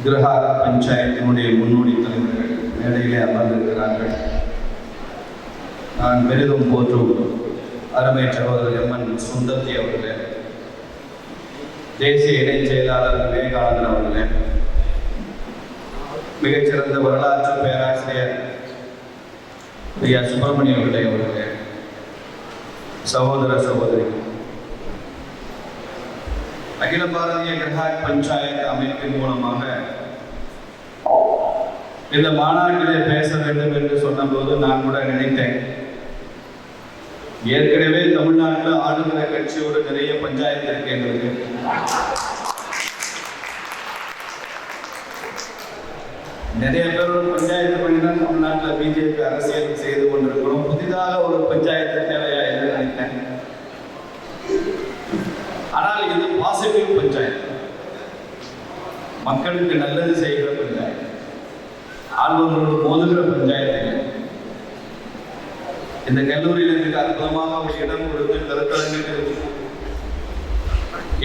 கிரஹா பஞ்சாயத்தினுடைய முன்னோடி தலைவர்கள் மேடையிலே அமர்ந்திருக்கிறார்கள். நான் பெரிதும் போற்றும் அருமை சகோதரர் எம்என் சுந்தர்ஜி அவர்களே, தேசிய இணைச் செயலாளர் விவேகானந்தன் அவர்களே, மிகச்சிறந்த வரலாற்று பேராசிரியர் ஐயா சுப்பிரமணிய அவர்களே, சகோதர சகோதரி, அகில பாரதிய கிரஹா பஞ்சாயத்து அமைப்பின் மூலமாக இந்த மாநாட்டிலே பேச வேண்டும் என்று சொன்னபோது நான் கூட நினைத்தேன், ஏற்கனவே தமிழ்நாட்டில் ஆளுகிற கட்சியோடு நிறைய பஞ்சாயத்து இருக்கிறது. நிறைய பேரோட பஞ்சாயத்து பண்ணி தான் தமிழ்நாட்டில் பிஜேபி அரசியல் செய்து கொண்டிருக்கிறோம். புதிதாக ஒரு பஞ்சாயத்து தேவையா என்று நினைத்தேன். ஆனால் இது பாசிட்டிவ் பஞ்சாயத்து, மக்களுக்கு நல்லது செய்கிற பஞ்சாயத்து, ஆழ்வர்களோடு மோதுகிற பஞ்சாயத்து. இந்த கல்லூரியில் எனக்கு அற்புதமாக ஒரு இடம் கொடுத்து கருத்தரங்குக்கு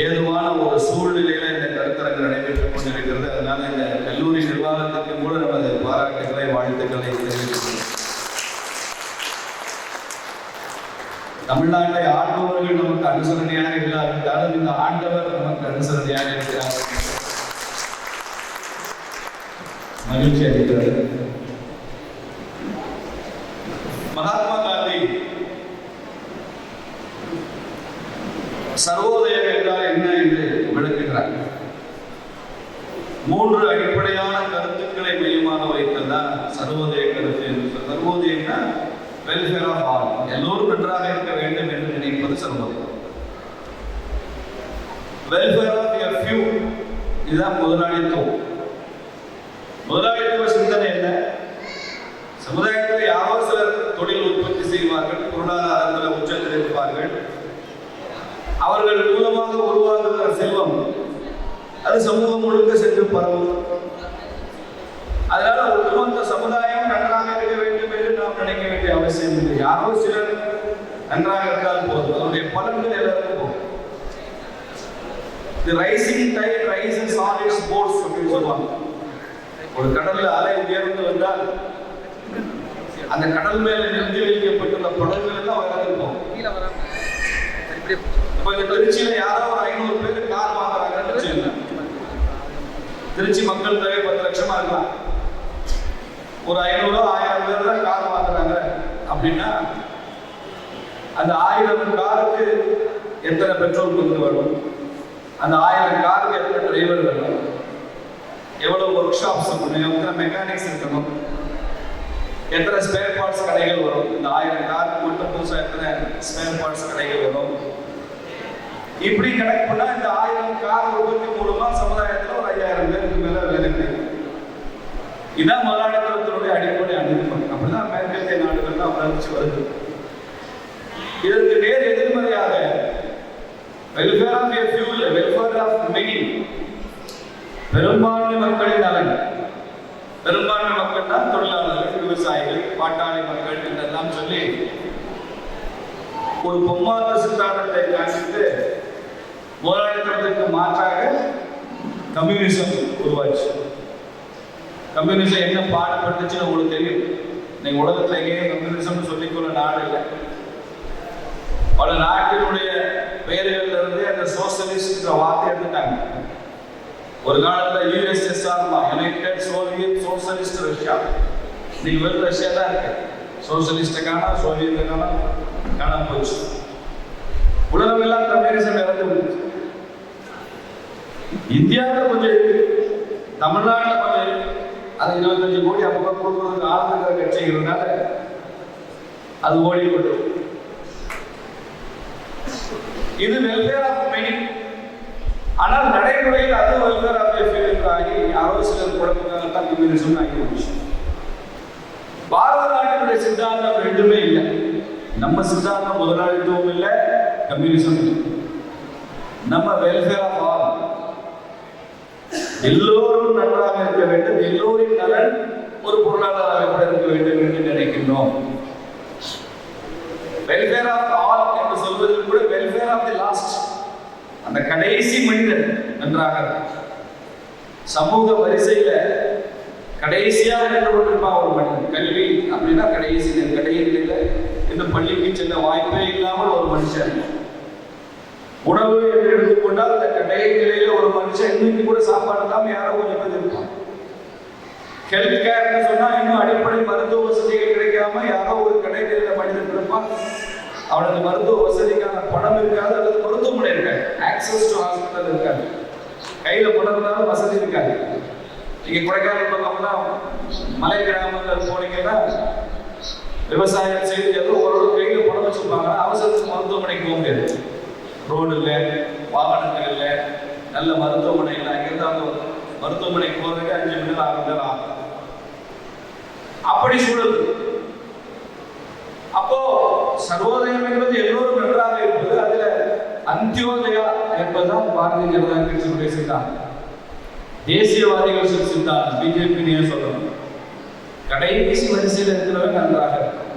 ஏதுவான ஒரு சூழ்நிலையில இந்த கருத்தரங்கு நடைபெற்றுக் கொண்டிருக்கிறது. அதனால இந்த கல்லூரி நிர்வாகத்திற்கு கூட நமது பாராட்டுகளை வாழ்த்துக்களை தெரிவித்துள்ளோம். தமிழ்நாட்டை ஆண்டவர்கள் நமக்கு அனுசரணையாக இல்லாவிட்டாலும் இந்த ஆண்டவர் நமக்கு அனுசரணையாக இருக்கிறார், மகிழ்ச்சி அளிக்கிறது. மகாத்மா காந்தி சர்வோதயம் என்றால் என்ன என்று விளக்குகிறார். 3 அடிப்படையான கருத்துக்களை மையமாக வைத்ததுதான் சர்வோதய கருத்து என்று. சர்வோதயம்னா வெல்ஃபேர் ஆஃப் ஆல், எல்லோரும் நன்றாக இருக்க வேண்டும் என்று நினைப்பது சர்வோதயம். வெல்ஃபேர் ஆஃப் எ ஃபியூ, இதுதான் முதலாளித்துவம். முதலாளித்துவ சிந்தனை என்ன? சமுதாயத்தில் யாரோ சிலர் தொழில் உற்பத்தி செய்வார்கள், பொருளாதாரத்தில் உச்சத்தில் இருப்பார்கள், அவர்கள் மூலமாக உருவாகுகிற செல்வம் அது சமூகம் முழுக்க சென்று பரவும். அதனால ஒட்டுமொத்த சமுதாயம் நன்றாக இருக்க வேண்டும் என்று நாம் நினைக்க வேண்டிய அவசியம் இல்லை. யாரோ சிலர் நன்றாக இருந்தால் போதும், அதனுடைய பலன்கள் எல்லாருக்கும் போகும். The rising tide rises all its boats அப்படின்னு சொல்லுவாங்க. ஒரு கடல்ல அலை உயர்ந்து வந்தால் அந்த கடல் மேல நிறுத்தி வைக்கப்பட்டுள்ள படகுகள் எல்லாம் வராதுப்போம். இப்ப இந்த திருச்சியில யாரோ ஒரு 500 பேருக்கு கார் வாங்குறாங்கன்னு வச்சுக்கோங்க. திருச்சி மக்கள் தொகை 10 லட்சமா இருக்கலாம். ஒரு 500 1000 பேர் தான் கார் வாங்குறாங்க அப்படின்னா அந்த 1000 காருக்கு எத்தனை பெட்ரோல் கொண்டு வரும், அந்த 1000 காருக்கு எத்தனை டிரைவர் வேணும், எவ்வளவு ஒர்க் ஷாப்ஸ் இருக்கணும், எத்தனை மெக்கானிக்ஸ் இருக்கணும், எத்தனை ஸ்பேர் பார்ட்ஸ் கடைகள் வரும், இந்த 1000 காருக்கு மட்டும் புதுசாக எத்தனை ஸ்பேர் பார்ட்ஸ் கடைகள் வரும். இப்படி கணக்கு பண்ணா இந்த 1000 கார் உற்பத்தி மூலமா சமுதாயத்தில் ஒரு 5000 பேருக்கு மேல வேலை கிடைக்கும். இதான் முதலாளித்துவத்தினுடைய அடிப்படை அணுகுமுறை. அப்படிதான் மேற்கத்திய நாடுகள்லாம் வளர்ச்சி வருது. இதற்கு நேர் எதிர்மறையாக welfare of a few, welfare of many, பெரும்பான்மை மக்களின் நலன். பெரும்பான்மை மக்கள் தான் தொழிலாளர்கள், விவசாயிகள், பாட்டாளி மக்கள் என்றெல்லாம் சொல்லி ஒரு பொம்மாத சித்தாந்தத்தை காண்பித்து முதலாளித்துவத்திற்கு மாற்றாக கம்யூனிசம் உருவாச்சு. கம்யூனிசம் என்ன பாடுபட்டுச்சுன்னு உங்களுக்கு தெரியும். இன்னைக்கு உலகத்துல எங்கேயும் கம்யூனிசம் சொல்லிக்கொள்ள நாடு இல்லை. பல நாட்டினுடைய பெயர்கள் இருந்து அந்த சோசியலிஸ்ட் வார்த்தை எடுத்துட்டாங்க. ஒரு காலத்துல USSR, United Soviet socialist Russia, இன்னைக்கு வெறும் ரஷ்யா தான் இருக்கு. சோசியலிஸ்ட காணா, சோவியத்தை காணா போச்சு. உலகம் எல்லாம் கம்யூனிசம் இறந்து போச்சு. இந்தியாவில் கொஞ்சம் இருக்கு, தமிழ்நாட்டில் கொஞ்சம் இருக்கு. அது 25 கோடி அப்போ கொடுக்கறதுக்கு ஆளுநர் கட்சிங்கிறதுனால அது ஓடிக்கொண்டு. இது வெல்ஃபேர் ஆஃப் மெனி. ஆனால் நடைமுறையில் அது வெல்ஃபேர் ஆஃப் எ ஃபியூ ஆகி யாரோ சிலர் குழப்பங்கள்தான் கம்யூனிசம் ஆகி போச்சு. பாரத நாட்டினுடைய சித்தாந்தம் ரெண்டுமே இல்லை. நம்ம சித்தாந்தம் முதலாளித்துவம் இல்லை, கம்யூனிசம் இல்லை. நம்ம வெல்ஃபேர் ஆஃப் ஆல், எல்லோரும் நன்றாக இருக்க வேண்டும், எல்லோரின் நலன் ஒரு பொருளாதார இருக்க வேண்டும் என்று நினைக்கின்றோம். வெல்ஃபேர் ஆஃப் ஆல் என்று சொல்வதில் கூட வெல்ஃபேர் ஆஃப் தி லாஸ்ட், அந்த கடைசி மனிதன் நன்றாக சமூக வரிசையில கடைசியா நின்று கொண்டிருப்பான் ஒரு மனிதன். கல்வி அப்படின்னா கடைசியில இந்த பள்ளிக்கு செல்ல வாய்ப்பே இல்லாமல் ஒரு மனுஷன். உணவு என்று எடுத்துக்கொண்டால் அந்த கடை நிலையில ஒரு மனுஷன் இன்னைக்கு கூட சாப்பாடு இல்லாம யாரோ கொஞ்சம் பேர் இருப்பான். ஹெல்த் கேர்னு சொன்னா இன்னும் அடிப்படை மருத்துவ வசதிகள் கிடைக்காம யாரோ ஒரு கடை நிலையில மனிதன் இருப்பான். அவனுக்கு மருத்துவ வசதிக்கான பணம் இருக்காது, அல்லது மருத்துவமனை இருக்காது, ஆக்சஸ் டு ஹாஸ்பிட்டல் இருக்காது, கையில பணம் இருந்தாலும் வசதி இருக்காது. நீங்க கொடைக்கானல் பக்கம்னா மலை கிராமங்கள் போனீங்கன்னா விவசாயம் செய்து ஏதோ ஒரு கையில பணம் வச்சிருப்பாங்க. அவசரத்துக்கு மருத்துவமனைக்கு போக முடியாது. ரோடு இல்லை, வாகனங்கள் இல்லை, நல்ல மருத்துவமனை இல்லை. அங்கிருந்து அவங்க மருத்துவமனைக்கு போறதுக்கு 5 மணி நேரம் 6 மணி நேரம் ஆகும். அப்படி சூழல். அப்போ சர்வோதயம் என்பது எல்லோரும் நன்றாக இருப்பது. அதுல அந்தியோதயா என்பதுதான் பாரதிய ஜனதா கட்சியினுடைய சித்தாந்தம், தேசியவாதிகள் சித்தாந்தம். பிஜேபி சொல்லணும், கடைசி வரிசையில் இருக்கிறவங்க நன்றாக இருக்கும்.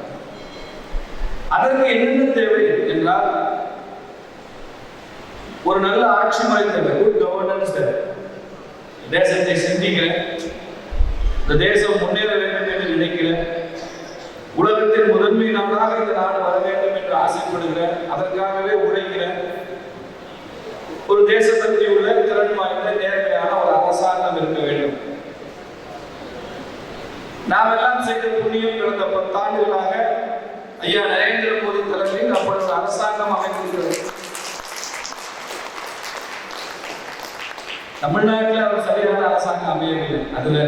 அதற்கு என்னென்ன தேவை என்றால் ஒரு நல்ல ஆட்சி முறை தேவை, குட் கவர்னன்ஸ் தேவை. தேசத்தை சிந்திக்கிறேன், இந்த தேசம் முன்னேற வேண்டும் என்று நினைக்கிறேன், உலகத்தின் முதன்மை நாடாக இந்த நாடு வர வேண்டும் என்று ஆசைப்படுகிறேன், அதற்காகவே உழைக்கிறேன். ஒரு தேசபக்தி உள்ள திறன் வாய்ந்த நேர்மையான ஒரு அரசாங்கம் இருக்க வேண்டும். நாம் எல்லாம் செய்த புண்ணியம் கடந்த 10 ஆண்டுகளாக ஐயா நரேந்திர மோடி தலைமையில் அப்படி ஒரு அரசாங்கம் அமைந்திருக்கிறது. தமிழ்நாட்டில் அவர் சரியான அரசாங்கம் அமையவில்லை. அதுல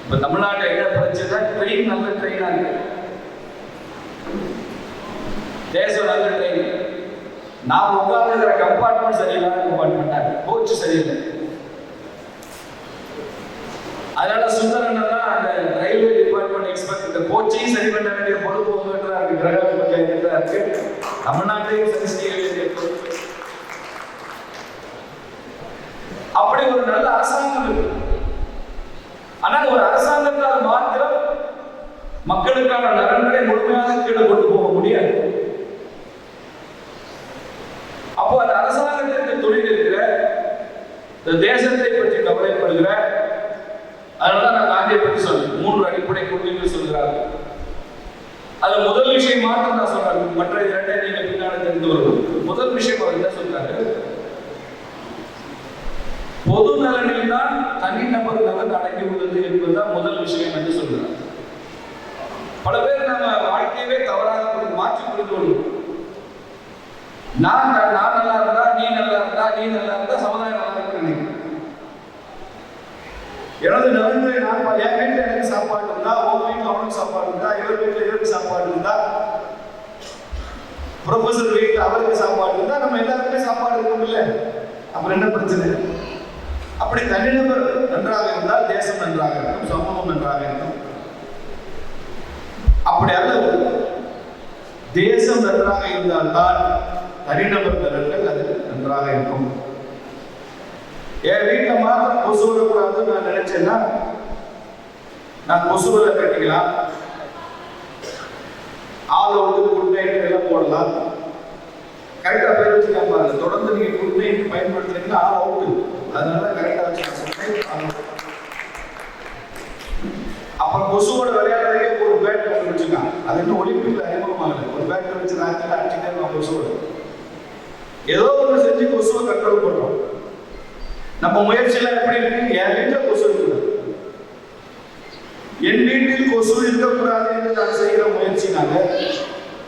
இப்ப தமிழ்நாட்டில் என்ன பிரச்சனை, ட்ரெயின் நல்ல ட்ரெயினா இருக்கு, தேசம் நல்ல ட்ரெயின், நாம் உட்கார்ந்துக்கிற கம்பார்ட்மெண்ட் சரியில்லாத கம்பார்ட்மெண்டா, கோச்சு சரியில்லை. அதனால சுந்தரன் அந்த ரயில்வே டிபார்ட்மெண்ட் எக்ஸ்பர்ட் இந்த கோச்சையும் சரி பண்ண வேண்டிய பொறுப்பு உங்ககிட்ட இருக்கு, கிரக பஞ்சாயத்து இருக்கு, தமிழ்நாட்டையும் சரி செய்ய வேண்டிய பொறுப்பு. அப்படி ஒரு நல்ல அரசாங்கம் இருக்கு. ஆனால் ஒரு அரசாங்கத்தால் மாத்திரம் மக்களுக்கான நலன்களை முழுமையாக கீழே கொண்டு போக முடியாது. அப்போ அந்த அரசாங்கத்திற்கு தொழில் இருக்கிற, இந்த தேசத்தை பற்றி கவலைப்படுகிற, அதனால நான் காந்தியை பற்றி சொல்றேன். 3 அடிப்படை கொள்கைகள் சொல்கிறார்கள். அதுல முதல் விஷயம் மாற்றம் நான் சொல்றேன், மற்ற 2 நீங்க பின்னாடி தெரிந்து வருவோம். முதல் விஷயம் அவர் என்ன சொல்றாரு, பொது நலனில் தான் தனிநபர் நலன் அடங்கி உள்ளது என்பதுதான் முதல் விஷயம் என்று சொல்றார். பல பேர் நம்ம வாழ்க்கையவே தவறாக மாற்றி புரிந்து கொள்வோம். நான் நல்லா இருந்தா, நீ நல்லா இருந்தா சமுதாயம் நல்லா இருக்கு. எனது நலன்களை நான் என் வீட்டில் எனக்கு சாப்பாடு இருந்தா, உங்க வீட்டில் அவனுக்கு சாப்பாடு இருந்தா, இவர் வீட்டில் இவருக்கு சாப்பாடு இருந்தா, ப்ரொஃபசர் வீட்டில் அவருக்கு சாப்பாடு இருந்தா, நம்ம எல்லாருக்குமே சாப்பாடு இருக்கும் இல்லை? அப்புறம் என்ன பிரச்சனை? அப்படி தனிநபர் நன்றாக இருந்தால் தேசம் நன்றாக இருக்கும், சமூகம் நன்றாக இருக்கும். அப்படி அல்ல, தேசம் நன்றாக இருந்தால்தான் தனிநபர் நலன்கள் அது நன்றாக இருக்கும். என் வீட்டில் மாத்திரம் கொசு வரக்கூடாதுன்னு நான் நினைச்சேன்னா நான் கொசுவலை கட்டிக்கலாம், ஆள் அவுட்டு குட் நைட் எல்லாம் போடலாம். கரெக்டா பேர் வச்சுக்கலாம் பாருங்க. தொடர்ந்து நீங்க குட் நைட் பயன்படுத்துறீங்கன்னா ஆள் அவுட்டு, அதனால கரெக்டா வச்சுக்கலாம். அப்புறம் கொசுவோட விளையாடுறதுக்கே ஒரு பேட் வச்சுக்கலாம். அது இன்னும் ஒலிம்பிக்ல அறிமுகமாகல. ஒரு பேட் வச்சு ராத்திரி அடிச்சுட்டே நம்ம கொசுவோட ஏதோ ஒன்று செஞ்சு கொசுவை கண்ட்ரோல் பண்றோம். நம்ம முயற்சியெல்லாம் எப்படி இருக்கு? என் வீட்டில் கொசு இருக்கக்கூடாது, என் வீட்டில் கொசு இருக்கக்கூடாது என்று நான் செய்கிற முயற்சினால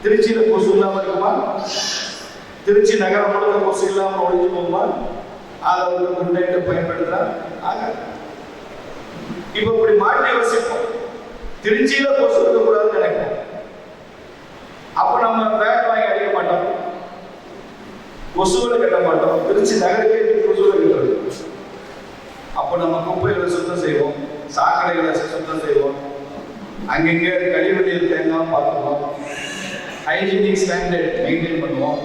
திருச்சியில கொசு இல்லாம இருக்குமா? திருச்சி நகரம் முழுக்க கொசு இல்லாம ஒழிஞ்சு போகுமா? அதை ஒரு முன்னேற்ற பயன்படுத்துறாங்க. இப்ப இப்படி மாற்றி வசிப்போம். திருச்சியில கொசு இருக்கக்கூடாதுன்னு நினைப்போம். அப்ப நம்ம பேட் வாங்கி அடிக்க மாட்டோம், கொசுவை கட்ட மாட்டோம். திருச்சி நகருக்கே கொசுவை கட்டுறது. அப்போ நம்ம குப்பைகளை சுத்தம் செய்வோம், சாக்கடைகளை சுத்தம் செய்வோம், அங்கங்கே கழிவுநீர் தேங்காம பார்த்துவோம், ஹைஜீனிக் ஸ்டாண்டர்ட் மெயின்டைன் பண்ணுவோம்.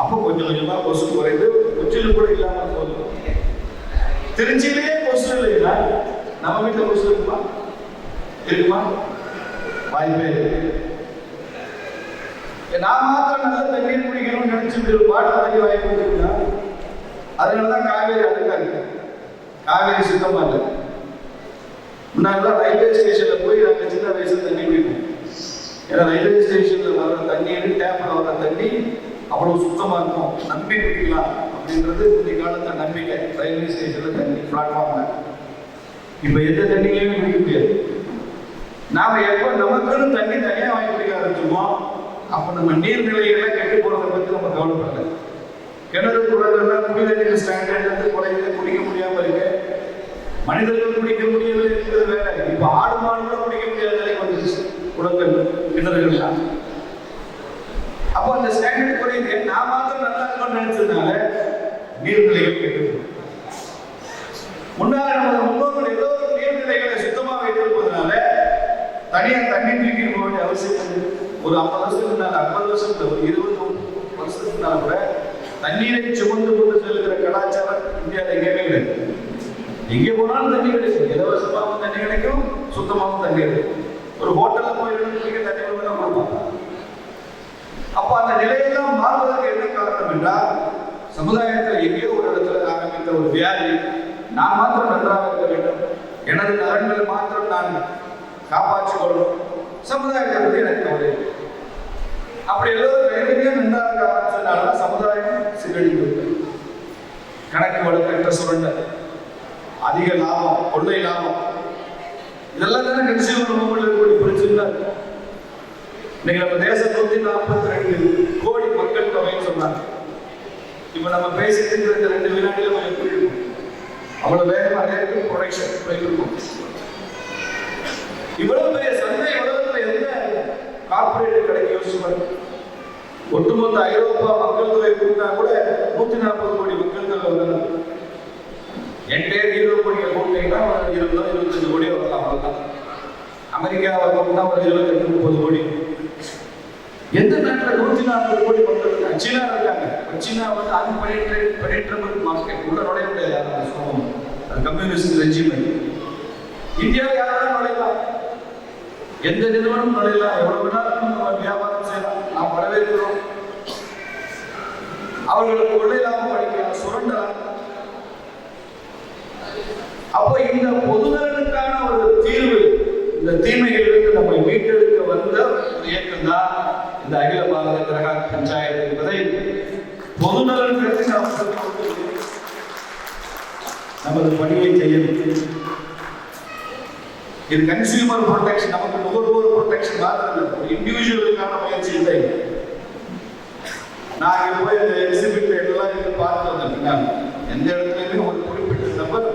அப்போ கொஞ்சம் கொஞ்சமா கொசு குறைந்து முற்றிலும் கூட இல்லாமல் போதும். திருச்சியிலேயே கொசு இல்லைன்னா நம்ம வீட்டில் கொசு இருக்குமா? வாய்ப்பே இருக்கு. நான் மாத்திரம் நல்ல தண்ணீர் குடிக்கணும்னு நினைச்சிட்டு பாட்டில் தண்ணி வாங்கி குடிச்சிருந்தா, அதனாலதான் காவேரி அழுக்கா இருக்கு. காவேரி சுத்தமா இல்லை. முன்னாடிலாம் ரயில்வே ஸ்டேஷன்ல போய் நாங்கள் சின்ன வயசுல தண்ணி குடிப்போம். ஏன்னா ரயில்வே ஸ்டேஷன்ல வர தண்ணீர், டேப்ல வர தண்ணி அவ்வளவு சுத்தமா இருக்கும், நம்பி குடிக்கலாம் அப்படின்றது முந்தைய காலத்துல நம்பிக்கை. ரயில்வே ஸ்டேஷன்ல தண்ணி, பிளாட்ஃபார்ம்ல இப்ப எந்த தண்ணியிலையுமே குடிக்க முடியாது. நாம எப்ப நமக்குன்னு தண்ணி தனியா வாங்கி குடிக்க ஆரம்பிச்சோமோ அப்ப நம்ம நீர்நிலைகளை கெட்டு போறதை பத்தி நம்ம கவலைப்படல. கிணறு குளங்கள்லாம் குடிநீர் ஸ்டாண்டர்ட்ல இருந்து குறையில குடிக்க முடியாம இருக்கு. மனிதர்கள் குடிக்க முடியவில்லை என்பது வேற. இப்ப ஆடு மாடு குடிக்க முடியாத நிலை வந்துருச்சு குளங்கள், கிணறுகள்லாம். அப்போ அந்த ஸ்டாண்டர்ட் குறையுது. நான் மாத்திரம் நல்லா இருக்கணும்னு நினைச்சதுனால நீர்நிலைகள் கெட்டு. முன்னாடி நமது முன்னோர்கள் எல்லோரும் நீர்நிலைகளை சுத்தமா வைத்திருப்பதனால தனியா தண்ணி தூக்கி போக வேண்டிய அவசியம் இல்லை. ஒரு 50 வருஷத்துக்கு மேல, 50 வருஷத்துல ஒரு 20 வருஷத்துக்கு மேல கூட தண்ணீரை சுமந்து கொண்டு செல்கிற கலாச்சாரம் இந்தியாவில் எங்கேயுமே கிடையாது. எங்கே போனாலும் தண்ணி கிடைக்கும், இலவசமாகவும் தண்ணி கிடைக்கும், சுத்தமாகவும் தண்ணி கிடைக்கும். ஒரு ஹோட்டல்ல போய் தண்ணி கொடுப்பாங்க. அப்ப அந்த நிலையெல்லாம் மாறுவதற்கு என்ன காரணம் என்றால், சமுதாயத்தில் எங்கேயோ ஒரு இடத்துல ஆரம்பித்த ஒரு வியாதி, நான் மாத்திரம் நன்றாக இருக்க வேண்டும், எனது நலன்களை மாத்திரம் நான் காப்பாற்றிக் கொள்ளணும், சமுதாயத்தை பற்றி எனக்கு கவலை. அப்படி எல்லோரும் நன்றாக ஆரம்பிச்சதுனால சமுதாயம் சீரழிந்து கணக்கு வழக்கற்ற சுரண்டல், அதிக லாபம், கொள்ளை லாபம், இதெல்லாம் தானே கன்சியூமர் மூவ்மெண்ட்ல இருக்கக்கூடிய பிரச்சனை. இன்னைக்கு நம்ம தேசம் 142 கோடி மக்கள் தொகைன்னு சொன்னாங்க. இப்ப நம்ம பேசிட்டு இருக்கிற 2 வினாடியில நம்ம எப்படி இருக்கும்? அவ்வளவு வேகமா ரேட் ப்ரொடக்ஷன் போயிருக்கும். இவ்வளவு பெரிய சந்தை உலகத்துல எந்த கார்பரேட் கிடைக்க யோசிச்சு பாருங்க. ஒட்டுமொத்த ஐரோப்பா மக்கள் தொகை கூட்டினா கூட 140 கோடி மக்கள் தொகை வரணும். என்டையர் யூரோப்பிய கூட்டினா 20-25 கோடி வரலாம், அவ்வளவுதான். அமெரிக்காவை கூட்டினா ஒரு 28-30 கோடி. எந்த நாட்டில் 140 கோடி மக்கள் இருக்காங்க? சீனா இருக்காங்க. சீனா வந்து அன்பெனிட்ரபிள் மார்க்கெட், உள்ள நுழைய முடியாது, கம்யூனிஸ்ட் ரெஜிம். இந்தியாவில் யாராலும் நுழையலாம், எந்த நிறுவனம் நுழையலாம், எவ்வளவு வேணாலும் நம்ம வியாபாரம் செய்யலாம், நாம் வரவேற்கிறோம். அவர்களுக்கு கொள்ளை லாபம் அளிக்கலாம், சுரண்டலாம். அப்போ இந்த பொதுநலனுக்கான ஒரு தீர்வு, இந்த தீமைகளிலிருந்து நம்மை மீட்டெடுக்க வந்த ஒரு இயக்கம் தான் இந்த அகில பாரத கிரகாக் பஞ்சாயத்து என்பதை பொதுநலன் கருதி நமது பணியை செய்ய. இது கன்சியூமர் ப்ரொடெக்ஷன், நமக்கு நுகர்வோர் ப்ரொடெக்ஷன் மாத்திரம் இல்லை, ஒரு இண்டிவிஜுவலுக்கான முயற்சி இல்லை. நான் இங்க போய் அந்த எக்ஸிபிட் எல்லாம் இங்க பார்த்து வந்தேன். பின்னால் எந்த இடத்துலையுமே ஒரு குறிப்பிட்ட நபர்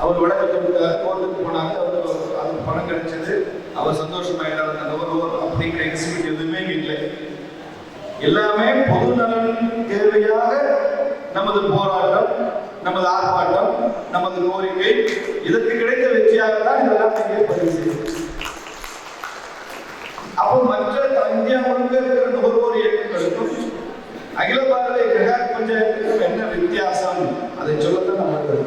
அவர் விளக்கத்தை கோர்ட்டுக்கு போனாங்க, அவர் அது பணம் கிடைச்சது, அவர் சந்தோஷமாயிட்டார், அந்த நுகர்வோர் அப்படிங்கிற எக்ஸிபிட் எதுவுமே இல்லை. எல்லாமே பொது நலன் தேவையாக நமது போராட்டம், நமது ஆர்ப்பாட்டம், நமது கோரிக்கை, இதற்கு கிடைத்த வெற்றியாக தான் இதெல்லாம் பதிவு செய்யும். அப்போ மற்ற இந்தியா முழுக்க இருக்கிற நுகர்வோர் இயக்கங்களுக்கும் அகில பாரத கிரகாக் பஞ்சாயத்துக்கும் என்ன வித்தியாசம், அதை சொல்லத்தான் நம்ம.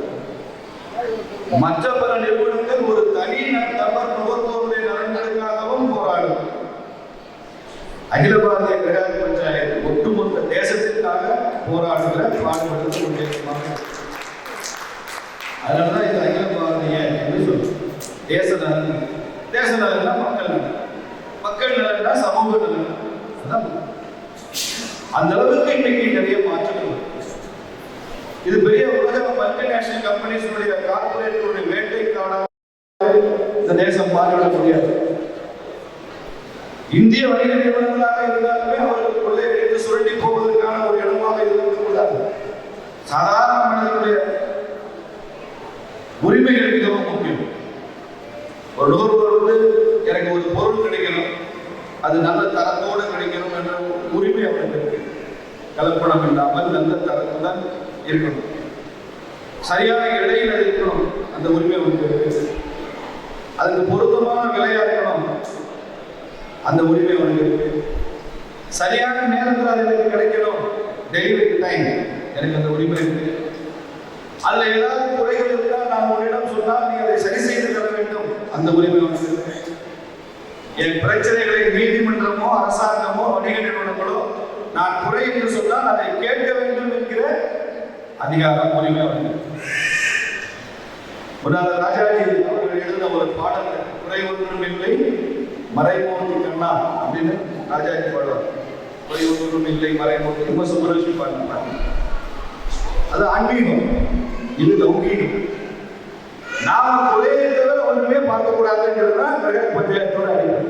மற்ற பல நிறுவனங்கள் ஒரு தனி நபர் நுகர்வோருடைய நலன்களுக்காகவும் போராடும். அகில பாரத கிரகாக் பஞ்சாயத்து ஒட்டுமொத்த தேசத்திற்காக போராடுகிற பாடுபடுத்த கொண்டிருக்கிறாங்க. அதனாலதான் இது அகில பாரதிய என்று சொல்லுவோம். தேச நலன், தேச நலன்னா மக்கள் நலன், மக்கள் நலன்னா சமூக நலன். அந்த அளவுக்கு இன்னைக்கு நிறைய மாற்றங்கள். இது பெரிய உலக மல்டிநேஷனல் கம்பெனிஸுடைய கார்பரேட்டுடைய வேட்டைக்கான இந்த தேசம் மாறிவிட முடியாது. இந்திய வணிக நிறுவனங்களாக இருந்தாலுமே அவர்கள் கொள்ளையடித்து சுரண்டி போவதற்கான ஒரு இடமாக இருக்கக்கூடாது. சாதாரண மனிதனுடைய உரிமைகள் மிகவும் முக்கியம். ஒரு நுகர்வோர் வந்து எனக்கு ஒரு பொருள் கிடைக்கணும், அது நல்ல தரத்தோடு கிடைக்கணும் என்ற உரிமை அவனுக்கு இருக்கு. கலப்படம் இல்லாமல் நல்ல தரத்துடன் இருக்கணும், சரியான இடையில் இருக்கணும், அந்த உரிமை அவனுக்கு இருக்கு. அதுக்கு பொருத்தமான விலையா இருக்கணும், அந்த உரிமை அவனுக்கு இருக்கு. சரியான நேரத்தில் அது எனக்கு கிடைக்கணும், டெலிவரி டைம், எனக்கு அந்த உரிமை இருக்கு. அதுல ஏதாவது குறைகள் இருந்தால் நான் உன்னிடம் சொன்னால் நீ அதை சரி செய்து தர வேண்டும், அந்த உரிமை அவனுக்கு இருக்கு. என் பிரச்சனைகளை நீதிமன்றமோ அரசாங்கமோ வணிக நிறுவனங்களோ நான் குறை என்று சொன்னால் அதை கேட்க வேண்டும் என்கிற அதிகாரம், உரிமை அவனுக்கு. ராஜாஜி அவர்கள் எழுதின ஒரு பாடல், குறை ஒன்றும் இல்லை மறைமூர்த்தி கண்ணா அப்படின்னு ராஜாஜி பாடுவார். குறை ஒன்றும் இல்லை மறைமூர்த்தி, ரொம்ப சுப்பரட்சி பாடுறாங்க. அது ஆன்மீகம், இது லௌகீகம். நாம குறையை தவிர ஒன்றுமே பார்க்க கூடாதுங்கிறது தான் கிரக பஞ்சாயத்தோட அடிப்படை.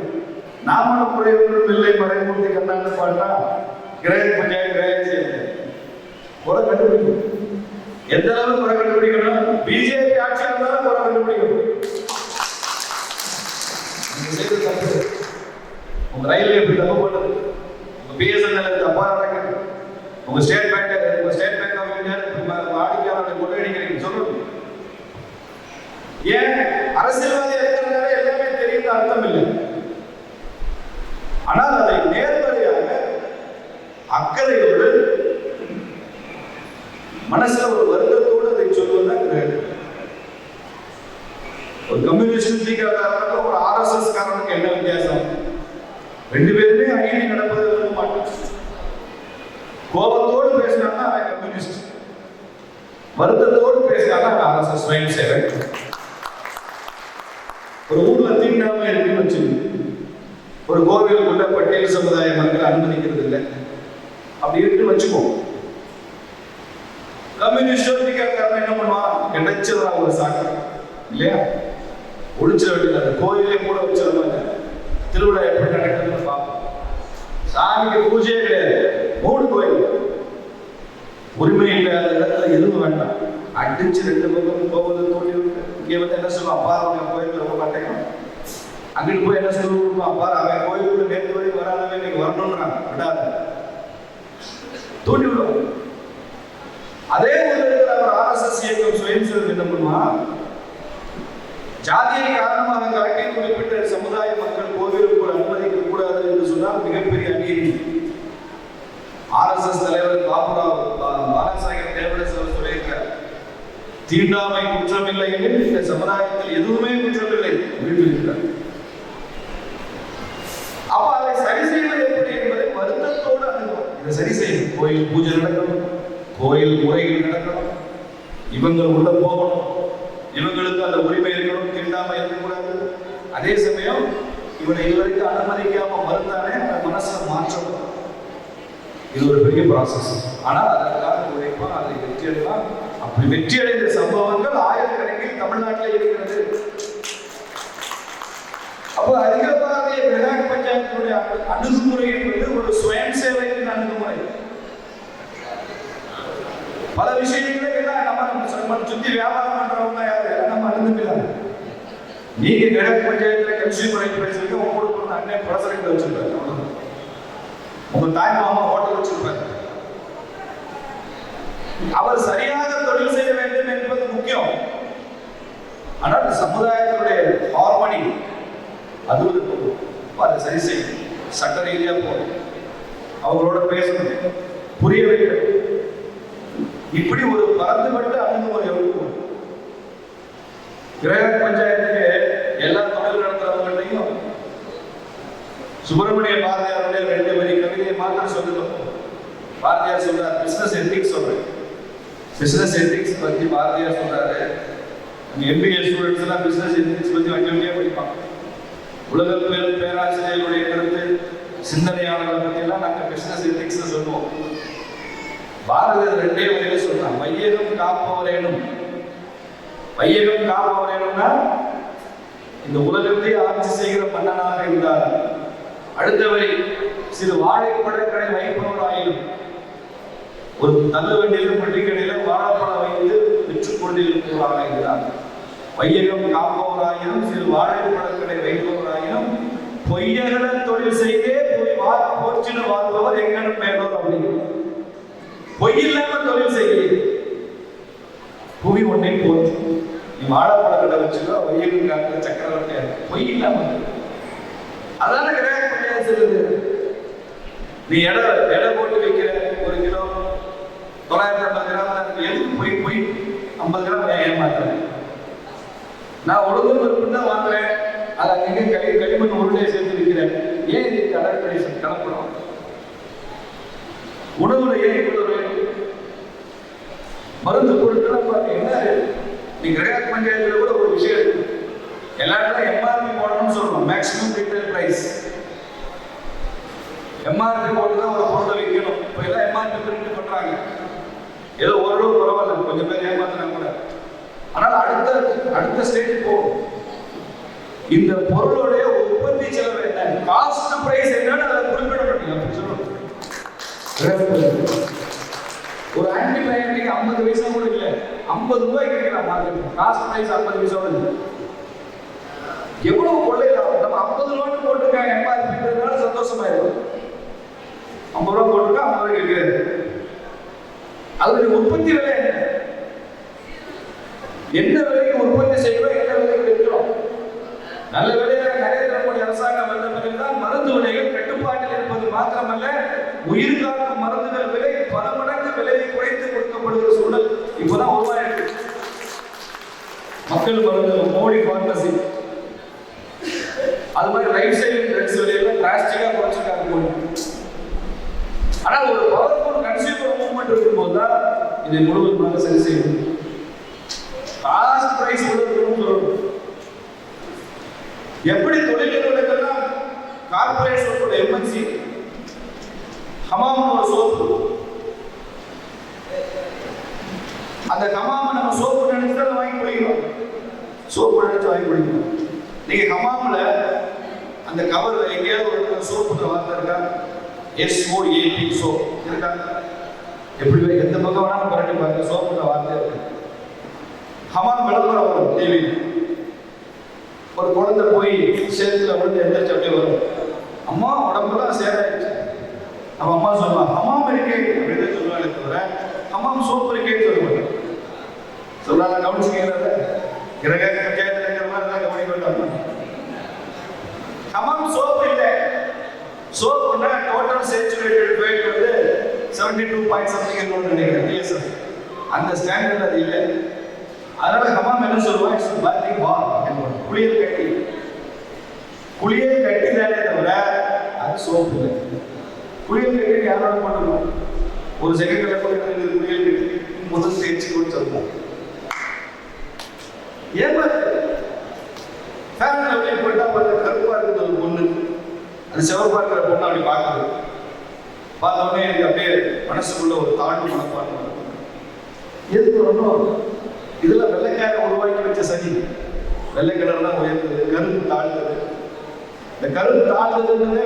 நாம குறை ஒன்றும் இல்லை மறைமூர்த்தி கண்ணான்னு பாடுறா கிரக பஞ்சாயத்து வேலை செய்ய குறை கண்டுபிடிக்கும். எந்த அளவு குறை கண்டுபிடிக்கணும்? பிஜேபி ஆட்சியாக இருந்தாலும் குறை கண்டுபிடிக்கணும். உங்க ரயில்வே எப்படி தப்பு போட்டது, உங்க பிஎஸ்என்எல் தப்பா நடக்குது, உங்க ஸ்டேட் பேங்க் ஆஃப் இந்தியா வாடிக்கையாளர்களை கொள்ளையடிக்கிறீங்க சொல்லணும். ஏன்? அரசியல்வாதியா இருக்கிறதுனால எல்லாமே தெரியும் அர்த்தம் இல்லை. ஆனால் அதை நேர்மறையாக அக்கறையோடு மனசுல ஒரு வருத்தத்தோடு அதை சொல்வதுதான் ஒரு கம்யூனிஸ்ட் தீக்காரனுக்கும் ஒரு ஆர்எஸ்எஸ் காரனுக்கு என்ன வித்தியாசம்? ரெண்டு பேருமே அநீதி நடப்பதை விரும்ப மாட்டாங்க. கோபத்தோடு பேசினாங்க அவன் கம்யூனிஸ்ட், வருத்தத்தோடு பேசினாங்க அவன் ஆர்எஸ்எஸ் ஸ்வயம் சேவக். ஒரு ஊர்ல தீண்டாமை இருக்குன்னு வச்சுக்கோங்க, ஒரு கோவிலுக்குள்ள பட்டியல் சமுதாய மக்கள் அனுமதிக்கிறது இல்லை அப்படி இருக்கு வச்சுக்கோம். கம்யூனிஸ்ட் தீக்காரன் என்ன பண்ணுவான்? கிடைச்சதா ஒரு சாக்கு இல்லையா, ஒழிச்சிட வேண்டியது. கோயிலே கூட வச்சிருவாங்க. திருவிழா எப்படி நடக்குதுன்னு பார்ப்போம். சாமிக்கு பூஜையே கிடையாது, 3 கோயில். உரிமை இல்லாத இடத்துல எதுவும் வேண்டாம், அடிச்சு 2 பக்கம் கோவில் தோண்டி விட்டு இங்க வந்து என்ன சொல்லுவான்? அப்பா அவன் கோயில் ரொம்ப மாட்டேங்கிறான். அங்கிட்டு போய் என்ன சொல்லுவான்? அப்பா அவன் கோயிலுக்குள்ள நேற்று வரைக்கும் வராதவன் இன்னைக்கு வரணும்ன்றான். விடாத தூண்டி விடுவான். அதே ஊர்ல இருக்கிற ஒரு ஆர்எஸ்எஸ் இயக்கம் சுயம் சேவக் என்ன பண்ணுவான்? ஜாதியை காரணமாக காட்டி குறிப்பிட்ட சமுதாய மக்கள் கோவிலுக்கு அனுமதிக்க கூடாது என்று சொன்னால் மிகப்பெரிய அநீதி. ஆர்எஸ்எஸ் தலைவர் பாபுராவ் பாலாசாஹிப் தேவதாஸ் அவர் சொல்லியிருக்கிறார், தீண்டாமை குற்றமில்லை என்று இந்த சமுதாயத்தில் எதுவுமே குற்றமில்லை வீட்டில். அப்ப அதை சரி செய்வது எப்படி என்பதை வருத்தத்தோடு அணுகும். இதை சரி செய்யணும். கோயில் பூஜை நடக்கணும், கோயில் முறைகள் நடக்கணும், இவங்க உள்ள போகணும், இவங்களுக்கு அந்த உரிமை இருக்கணும், தீண்டாமை இருக்கக்கூடாது. அதே சமயம் இவனை இதுவரைக்கும் அனுமதிக்காம மறுத்தானே அந்த மனசை மாற்றணும். இது ஒரு பெரிய ப்ராசஸ். ஆனால் அதற்காக உழைப்பான், அதை வெற்றி அடைவான். அப்படி வெற்றி அடைந்த சம்பவங்கள் ஆயிரக்கணக்கில் தமிழ்நாட்டில் இருக்கிறது. அப்போ அதிகபாரதிய கிராம பஞ்சாயத்தினுடைய அணுகுமுறை என்பது ஒரு சுயம் சேவையின் அணுகுமுறை. பல விஷயங்களே நம்ம சுத்தி வியாபாரம் பண்றவங்க யாரு நம்ம அணுகுமில்லை. நீங்க கிராம பஞ்சாயத்துல கன்சியூமர் ரைட் பேசுறீங்க, உங்க கூட பிறந்த அண்ணன் பிரசரங்களை வச்சிருக்காரு, உங்க தாய் மாமா ஹோட்டல் வச்சிருக்காரு. அவர் சரியாக தொழில் செய்ய வேண்டும் என்பது முக்கியம். ஆனால் சமுதாயத்தினுடைய ஹார்மனி அது அதை சரி செய்யும். சட்ட ரீதியா போகும், அவங்களோட பேசணும், புரிய வைக்கணும். இப்படி ஒரு பரந்துபட்ட அணுகுமுறை இருக்கும். கிராம பஞ்சாயத்துக்கு எல்லா தொழில் நடத்துறவங்களையும் சுப்பிரமணிய பாரதியாருடைய 2 வரி கவிதையை மாத்திரம் சொல்லுவோம். பாரதியார் சொல்றார், பிசினஸ் எத்திக்ஸ் சொல்றேன். பிசினஸ் எத்திக்ஸ் பத்தி பாரதியார் சொல்றாரு, MBA ஸ்டூடெண்ட்ஸ் எல்லாம் பிசினஸ் எத்திக்ஸ் பத்தி வண்டியே படிப்பாங்க. உலக பேராசிரியர்களுடைய கருத்து, சிந்தனையாளர்களை பத்தி எல்லாம் நாங்க பிசினஸ் எத்திக்ஸ் சொல்லுவோம். பாரதியார் 2 வரியில சொல்றான், வையகம் காப்பவரேனும். வையகம் காப்பவரேனும்னா இந்த உலகத்தை ஆட்சி செய்கிற மன்னனாக இருந்தார். அடுத்தவரை சிறு வாழைப்பழக்கடை வைப்பவராயினும், ஒரு தள்ளு வண்டியிலும் பட்டிக்கடையிலும் வாழைப்பழம் வைத்து விற்று கொண்டிருப்பவராக இருந்தார். வையகம் காப்பவராயினும் சிறு வாழைப்பழக்கடை வைப்பவராயினும் பொய்யகல தொழில் செய்தே போற்றின வாழ்பவர் எங்கனும் மேலோர் அப்படிங்கிறார். பொய் இல்லாம தொழில் செய்ய புவி ஒன்றை போற்று. நீ வாழைப்பழக்கடை வச்சுக்கோ, வையகம் காக்கிற சக்கரவர்த்தியா பொய் இல்லாம. அதான கிராம பஞ்சாயத்து சொல்லுது. நீ எடை போட்டு வைக்கிற 1 கிலோ 950 கிராம் எதுக்கு போய் 50 கிராம் ஏமாத்துறேன். நான் ஒழுங்கு மறுப்பு தான் வாங்குறேன், அதை அங்கே களிமண் உருளையை சேர்த்து விற்கிறேன். ஏன் இது கடற்கரை கலப்படம்? உணவுல ஏன் இவ்வளவு மருந்து பொருட்கள் என்ன நீ கிரக பஞ்சாயத்துல கூட ஒரு விஷயம் இருக்கு. எல்லாரும் எம்ஆர்பி போடணும்னு சொல்றோம், மேக்ஸிமம் ரீட்டைல் பிரைஸ். எம்ஆர்பி போட்டு தான் ஒரு பொருளை விற்கணும். இப்போ எல்லாம் எம்ஆர்பி பிரிண்ட் பண்றாங்க. ஏதோ ஓரளவு பரவாயில்ல, கொஞ்சம் பேர் ஏமாத்தினா கூட. ஆனால் அடுத்த ஸ்டேஜ் போகும். இந்த பொருளுடைய உற்பத்தி செலவு என்ன, காஸ்ட் பிரைஸ் என்னன்னு அதை குறிப்பிட முடியும். அப்படி சொல்லணும். ஒரு ஆன்டிபயோட்டிக் 50 பைசா கூட இல்லை, 50 ரூபாய்க்கு கிடைக்கலாம் மார்க்கெட். காஸ்ட் பிரைஸ் 50 பைசா கூட இல்லை. எவ்வளவு கொள்ளை லாபம். நம்ம 50 ரூபான்னு போட்டிருக்காங்க எம்ஆர்பின்றதுனால சந்தோஷமாயிருக்கும். 50 ரூபா போட்டிருக்கா, 50 ரூபாய்க்கு இருக்கிறது. அதனுடைய உற்பத்தி விலை என்ன விலைக்கு உற்பத்தி செய்யணும், என்ன விலைக்கு விற்கிறோம். நல்ல விலையாக நரேந்திர மோடி அரசாங்கம் வந்த பிறகுதான் மருந்து விலைகள் கட்டுப்பாட்டில் இருப்பது மாத்திரமல்ல, உயிர்காக்கும் மருந்துகள் விலை பல மடங்கு விலையை குறைத்து கொடுக்கப்படுகிற சூழல் இப்போதான் உருவாயிருக்கு. மக்கள் மருந்து மோடி பார்மசி, அது மாதிரி லைஃப் ஸ்டைல் ட்ரக்ஸ் விலையெல்லாம் டிராஸ்டிக்கா குறைச்சிருக்காங்க. ஆனால் ஒரு பவர்ஃபுல் கன்சியூமர் மூவ்மெண்ட் இருக்கும்போது தான் இதை முழுவதுமாக சரி செய்யும். காஸ்ட் பிரைஸ் சொல்லணும். எப்படி தொழில் நிறுவனங்கள்லாம் கார்பரேஷனோட எம்என்சி ஹமாம் ஒரு சோப்பு, அந்த ஹமாம் நம்ம சோப்பு நினைச்சு வாங்கி குடிக்கிறோம். சோப்பு நினைச்சு வாங்கி குடிக்கிறோம். நீங்க ஹமாம்ல அந்த கவர்ல எங்கேயாவது ஒரு சோப்புன்ற வார்த்தை இருக்கா? SOAP சோப் இருக்கா? எப்படி எந்த பக்கம் வேணாலும் பரட்டி பாருங்க, சோப்புன்ற வார்த்தை இருக்கு. ஹமாம் விளம்பரம் வரும் டிவி. ஒரு குழந்தை போய் சேத்துல விழுந்து எந்திரிச்சு அப்படியே வரும், அம்மா உடம்புலாம் சேராயிடுச்சு. நம்ம அம்மா சொல்லுவாங்க ஹமாம் இருக்கே அப்படின்னு சொல்லுவாங்க, தவிர ஹமாம் சோப்பு இருக்கேன்னு சொல்லுவாங்க. சொல்லாத கவனிச்சுக்கிறத கிரக பஞ்சாயத்துல மாதிரி கவனிக்க வேண்டாம். ஹமாம் சோப்பு இல்லை. சோப்புன்னா டோட்டல் சேச்சுரேட்டட் வெயிட் வந்து 72 பாயிண்ட் சம்திங் என்னன்னு நினைக்கிறேன் TSF. அந்த ஸ்டாண்டர்ட் அது இல்லை. அதனால ஹமாம் என்ன சொல்லுவாங்க, பாத்திங் பார், குளியல் கட்டி. குளியல் கட்டி தானே தவிர அது சோப்பு இல்லை. குளியல் கட்டி யாரோட போட்டுருவோம், ஒரு செகண்ட்ல போட்டு குளியல் கட்டி முதல் தேய்ச்சி கூட சொல்லுவோம். ஏமா ஃபேன்ல அப்படியே போட்டா பார்த்து கருப்பா இருக்குது ஒரு பொண்ணு, அது சிவப்பா இருக்கிற பொண்ணு அப்படி பார்க்குது. பார்த்தோன்னே எனக்கு அப்படியே மனசுக்குள்ள ஒரு தாழ்வு மனப்பான்மை. எதுக்கு ஒன்றும் இதுல வெள்ளைக்கார உருவாக்கி வச்ச சனி. வெள்ளை கலர் தான் உயர்ந்தது, கருப்பு தாழ்ந்தது. இந்த கருப்பு தாழ்ந்ததுன்றது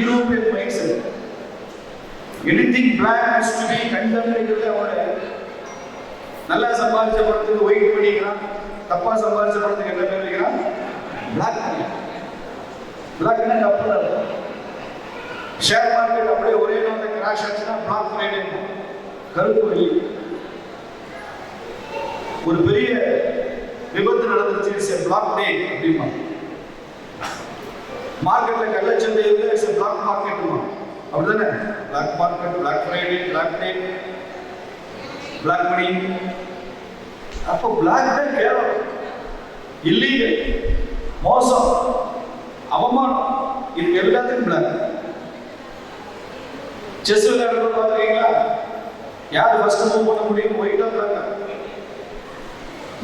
European mind set. Anything black is to be கண்டெம்ன்றது அவனோட. நல்லா சம்பாதிச்ச படத்துக்கு ஒயிட் பண்ணிக்கிறான், தப்பா சம்பாதிச்ச படத்துக்கு என்ன பேர் வைக்கிறான்? பிளாக். பிளாக்னா தப்பு. ஷேர் மார்க்கெட் அப்படியே ஒரே நாள்ல கிராஷ் ஆச்சுன்னா பிளாக் ஃப்ரைடே, கருப்பு வெள்ளி. ஒரு பெரிய விபத்து நடந்துச்சு, பிளாக் டே அப்படிமா. மார்க்கெட்ல கள்ளச்சந்தை இருந்து பிளாக் மார்க்கெட்டுமா, அப்படிதானே? Black market, black Friday, black day, black money. அப்போ பிளாக் தான் கேவலம், இல்லீகல், மோசம், அவமானம். இது எல்லாத்துக்கும் பிளாக். செஸ் விளையாடுறது பாத்துறீங்களா? யார் ஃபர்ஸ்ட் மூவ் பண்ண முடியும்? ஒயிட்டா பிளாக்கா?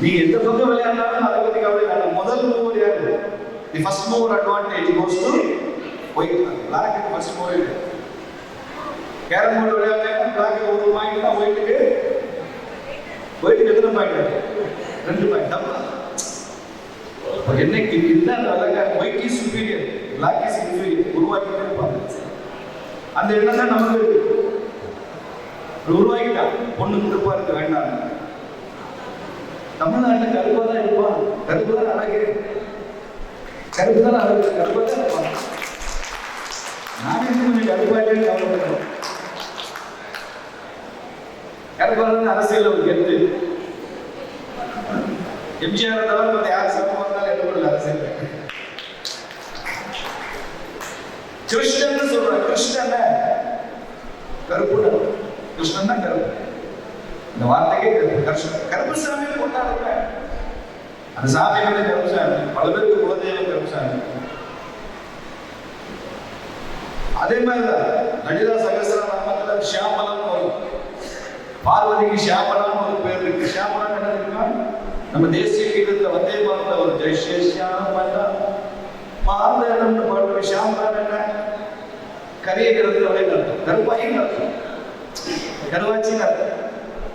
நீங்க எந்த பக்கம் விளையாடினாலும் அதை பத்தி கவலை இல்லை. முதல் மூவர் யாரு? The first mover advantage goes to white. Black first mover. Carrom board விளையாடுறவங்க பிளாக் ஒரு பாயிண்ட் தான், ஒயிட்டுக்கு எத்தனை பாயிண்ட்? 2 பாயிண்ட். என்னைக்கு இந்த white is superior, black is inferior உருவாக்கிட்டே இருப்பாங்க. அந்த எண்ணம் தான் நமக்கு உருவாக்கிட்டா. பொண்ணு கருப்பா இருக்க வேண்டாம். தமிழ்நாட்டில் கருப்பா தான் இருப்பான், கருப்பு தான் அழகு, கருப்பு தான் அழகு, கருப்பா தான் இருப்பான். நானே கொஞ்சம் கருப்பாக கவலைப்படுறோம். கருப்பாக அரசியல் ஒரு கெட்டு. எம்ஜிஆர் தவிர மற்ற யார் சிறப்பாக இருந்தாலும் எடுக்கல அரசியல். கிருஷ்ணன் சொல்ற, கிருஷ்ணன் கருப்பு, கிருஷ்ணன் தான் கருப்பு. இந்த வார்த்தைக்கே கருப்புசாமி கொண்டாடுற அந்த சாமி வந்து கருப்புசாமி. பல பேருக்கு குலதெய்வம் கருப்புசாமி. அதே மாதிரிதான் லலிதா சகஸ்ரநாமத்துல ஷியாமலன் வரும். பார்வதிக்கு ஷியாமலான்னு ஒரு பேர் இருக்கு. ஷியாமலான்னு என்ன தெரியுமா? நம்ம தேசிய கீதத்துல வந்தே பாரத ஒரு ஜெய்ஷியாம் மாதம்னு பாடுற ஷியாம் என்ன கரிய கிரகத்துல வரை நடத்தும், கருப்பாயும் நடத்தும், கருவாச்சி நடத்தும்.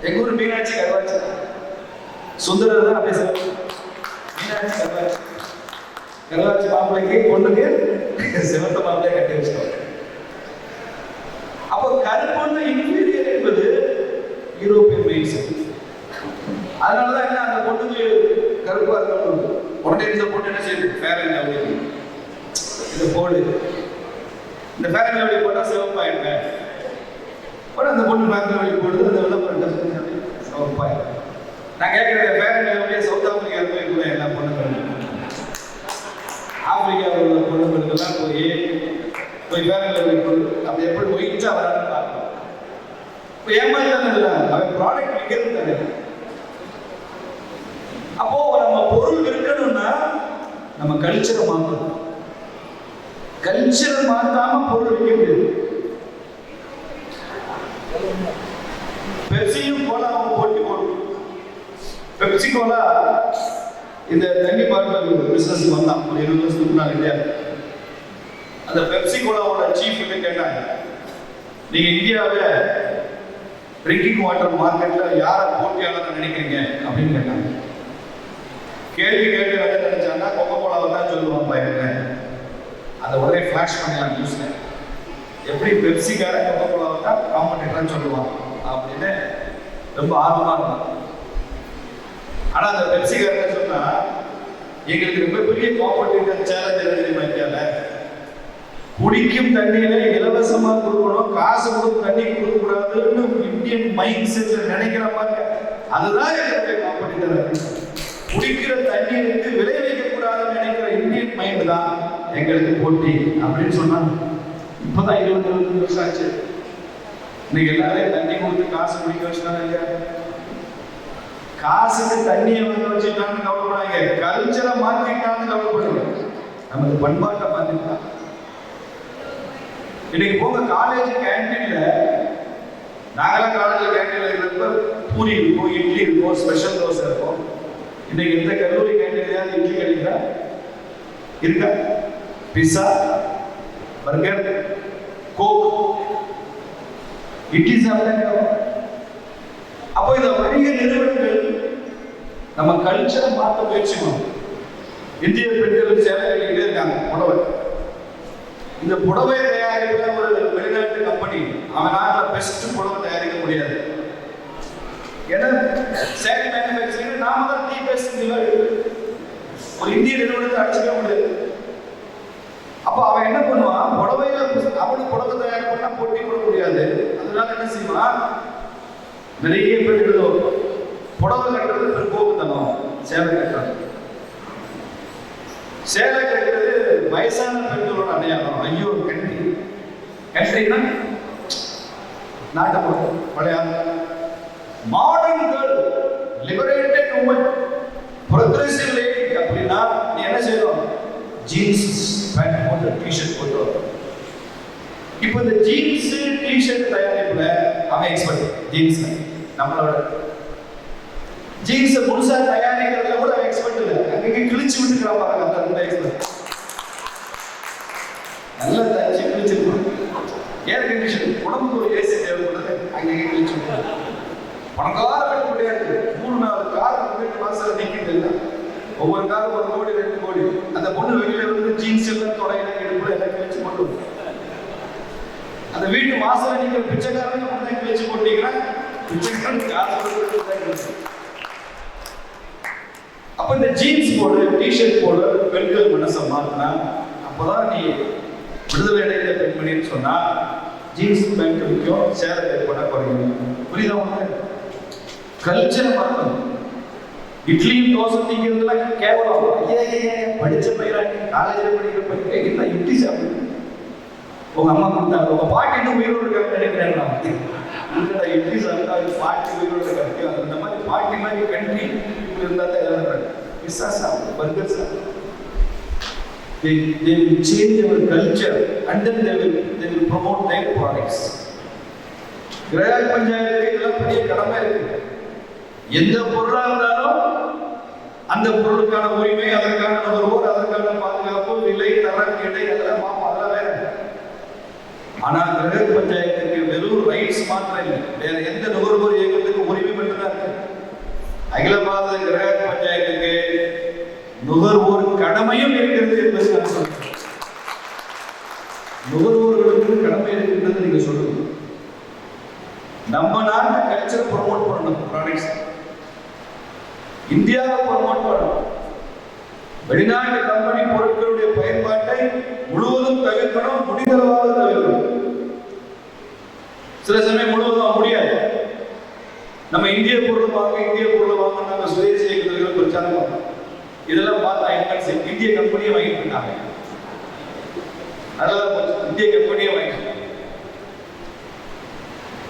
எங்க ஊர் மீனாட்சி கருவாச்சி, சுந்தரர் தான் அப்படியே சொல்லுவாங்க மீனாட்சி கருவாச்சி. கருவாச்சி மாப்பிள்ளைக்கு பொண்ணுக்கு சிவந்த மாப்பிள்ளையை கட்டி வச்சுக்கோங்க. அப்போ கருப்பொண்ணு இன்ஃபீரியர் என்பது யூரோப்பியன் மைண்ட் செட். அதனாலதான் என்ன அந்த பொண்ணுக்கு கருப்பா இருக்கணும். உடனே இந்த பொண்ணு என்ன செய்யுது, ஃபேர் அண்ட் லவ்லி இதை போடு, இந்த ஃபேர் அண்ட் லவ்லி போட்டா சிவப்பாயிட்டேன். உடனே அந்த பொண்ணு ஃபேர் அண்ட் லவ்லி போடுது, அந்த விளம்பரம் சிவப்பாயிட்டேன். நான் கேட்கிறேன், ஃபேர் அண்ட் லவ்லியே சவுத் ஆப்பிரிக்கா போய் எல்லா பொண்ணுங்களும் ஆப்பிரிக்காவில் உள்ள பொண்ணுங்களுக்கெல்லாம் போய் ஃபேர் அண்ட் லவ்லி போடு, அப்படி எப்படி ஒயிட்டா வரான்னு பார்க்கணும். இப்போ ஏமாத்தானே அவன் ப்ராடக்ட் விற்கிறது தானே. அப்போ நம்ம பொருள் இருக்கணும்னா நம்ம கல்ச்சரை மாற்றணும். கல்ச்சரை மாத்தாம பொருள் விற்க முடியாது. பெப்சியும் கோலாவும் போட்டி போடும். பெப்சி கோலா இந்த தண்ணி பாட்டில் பிசினஸ் வந்தான் ஒரு 20 வருஷத்துக்கு முன்னாடி இல்லையா. அந்த பெப்சி கோலாவோட சீஃப் கிட்ட கேட்டாங்க, நீங்க இந்தியாவில் ட்ரிங்கிங் வாட்டர் மார்க்கெட்ல யாரை போட்டியாளர் நினைக்கிறீங்க அப்படின்னு கேட்டாங்க. கேள்வி கேட்டு வந்து நினைச்சாங்கன்னா கொக்கோ கோலாவை தான் சொல்லுவாங்க பையன். அதை உடனே ஃபிளாஷ் பண்ணலாம் நியூஸ்ல, எப்படி பெப்சிக்காரன் கொக்கோ கோலாவை தான் காம்படிட்டர்னு சொல்லுவான் அப்படின்னு ரொம்ப ஆர்வமா இருந்தான். ஆனா அந்த பெப்சிக்காரன் சொன்னா, எங்களுக்கு ரொம்ப பெரிய காம்படிட்டர் சேலஞ்சர் தெரியுமா இந்தியால, குடிக்கும் தண்ணியில இலவசமா கொடுக்கணும், காசு கொடுத்து தண்ணி கொடுக்க கூடாதுன்னு இந்தியன் மைண்ட் செட்ல நினைக்கிற மாதிரி. அதுதான் எங்களுடைய காம்படிட்டர். குடிக்கிற தண்ணீருக்கு விலை வைக்க கூடாதுன்னு நினைக்கிற இந்தியன் மைண்ட் தான் எங்களுக்கு போட்டி அப்படின்னு சொன்னாங்க. இப்பதான் 20-25 வருஷம் ஆச்சு. இன்னைக்கு எல்லாரையும் தண்ணி கொடுத்து காசு குடிக்க வச்சுட்டாங்க. காசுக்கு தண்ணியை வந்து வச்சுட்டான்னு கவலைப்படாங்க, கல்ச்சரை மாத்திட்டான்னு கவலைப்படுங்க. நமக்கு பண்பாட்டை மாத்திட்டான். இன்னைக்கு போங்க காலேஜ் கேன்டீன்ல, நாங்களாம் காலேஜ்ல கேன்டீன்ல இருக்கிறப்ப பூரி இருக்கும், இட்லி இருக்கும், ஸ்பெஷல் தோசை இருக்கும். இன்னைக்கு எந்த கல்லூரி கேன்டீன்லயாவது இட்லி கிடைக்குதா? இருக்கா? பிஸா, பர்கர், கோக், இட்லி சாப்பிட்டாங்க. அப்போ இந்த வணிக நிறுவனங்கள் நம்ம கல்ச்சரை மாற்ற முயற்சி பண்ணும். இந்திய பெண்கள் சேலை கட்டிக்கிட்டே இருக்காங்க, புடவை. இந்த புடவை தயாரிப்புல ஒரு வெளிநாட்டு கம்பெனி அவன் நாட்டில் பெஸ்ட் புடவை தயாரிக்க முடியாது. ஏன்னா சேலை மேனுஃபேக்சரிங் நாம தான் தி பெஸ்ட் ஒரு இந்திய நிறுவனத்தை அடிச்சுக்க முடியாது. அப்போ அவன் என்ன பண்ணுவான், புடவையில அவனுக்கு புடவை தயார் பண்ணா போட்டி போட முடியாது. அதனால என்ன செய்வான், நிறைய பேர் புடவை கட்டுறது பிற்போக்குத்தனம், சேலை கட்டுறது. சேலை கட்டுறது வயசான பெண்களோட அடையாளம். ஐயோ கண்ட்ரினா நாட்டு பழைய modern girl, liberated woman, progressive lady அப்படின்னா நீ என்ன செய்யணும், ஜீன்ஸ் பேண்ட் போட்டு டிஷர்ட் போட்டு வரும். இப்போ இந்த ஜீன்ஸ் டிஷர்ட் தயாரிப்புல அவன் எக்ஸ்பர்ட். ஜீன்ஸ் நம்மளோட ஜீன்ஸ் முழுசா தயாரிக்கிறதுல கூட அவன் எக்ஸ்பர்ட் இல்லை. அங்கே கிழிச்சு விட்டுக்கிறான் பாருங்க, அந்த ரொம்ப எக்ஸ்பர்ட். நல்லா தச்சு கிழிச்சிருப்பான். ஏர் கண்டிஷன் உடம்புக்கு ஒரு ஏசி தேவைப்படுது, அங்கே கிழிச்சு விட்டுறான். பணக்கார வீட்டு கிடையாது, 3-4 கார் வீட்டு வாசல் நிற்கிட்டு இல்லை. ஒவ்வொரு காரும் 1 கோடி 2 கோடி. அந்த பொண்ணு வெளியில வந்து ஜீன்ஸ் எல்லாம் தொடையில எடுப்புல எல்லாம் கிழிச்சு போட்டு அந்த வீட்டு வாசல் நிற்கிற பிச்சைக்காரங்க அப்படிதான் கிழிச்சு போட்டீங்கன்னா பிச்சைக்காரன் காசு. அப்ப இந்த ஜீன்ஸ் போடு, டிஷர்ட் போடு பெண்கள் மனசை மாத்தினா அப்பதான் நீ விடுதலை அடைந்த பெண்மணின்னு சொன்னா ஜீன்ஸ் பேண்ட் விற்கும், சேலை ஏற்பட குறையும். புரியுதா உங்களுக்கு? கல்ச்சரை மாற்றணும். இட்லியும் தோசை திங்கிறதுலாம் கேவலம். படிச்ச பயிராங்க, காலேஜில் படிக்கிற பையன் என்ன இட்லி சாப்பிடு, உங்க அம்மா கொடுத்தாங்க, உங்க பாட்டி இன்னும் உயிரோடு இருக்காங்க நினைக்கிறேன். இட்லி சாப்பிட்டா பாட்டி உயிரோடு இருக்காங்க. அந்த மாதிரி பாட்டி மாதிரி கண்ட்ரி இருந்தா தான் எழுதுறாங்க. பிஸ்ஸா சாப்பிடு, பர்கர் சாப்பிடு. They will change our culture and then they will promote their products. கிராம பஞ்சாயத்துக்கு இதெல்லாம் பெரிய கடமை இருக்கு. எந்த பொருளா இருந்தாலும் அந்த பொருளுக்கான உரிமை, அதற்கான நுகர்வோர், அதற்கான பாதுகாப்பு, விலை, தரம், எடை, அதெல்லாம் பார்ப்போம். அதெல்லாம் வேற. ஆனா கிரக பஞ்சாயத்துக்கு வெறும் ரைட்ஸ் மாத்திரம் இல்லை, வேற எந்த நுகர்வோர் இயக்கத்துக்கு உரிமை மட்டும்தான் இருக்கு. அகில பாரத கிரக பஞ்சாயத்துக்கு நுகர்வோர் கடமையும் இருக்கிறது என்பது நான் சொல்றேன். நுகர்வோர்களுக்கு கடமை இருக்கின்றது நீங்க சொல்லுங்க. நம்ம நாட்டு கல்ச்சரை ப்ரொமோட் பண்ணணும், ப்ராடக்ட்ஸ் இந்தியாவை ப்ரொமோட் பண்ணணும். வெளிநாட்டு கம்பெனி பொருட்களுடைய பயன்பாட்டை முழுவதும் தவிர்க்கணும், முடிந்தளவாக தவிர்க்கணும். சில சமயம் முழுவதும் முடியாது. நம்ம இந்திய பொருள் வாங்க நாங்கள் சுதேசி இயக்கத்தில் பிரச்சாரம் பண்ணோம். இதெல்லாம் பார்த்தா எம்என்சி இந்திய கம்பெனியை வாங்கிட்டு இருக்காங்க. அதெல்லாம் இந்திய கம்பெனியை வாங்கிட்டு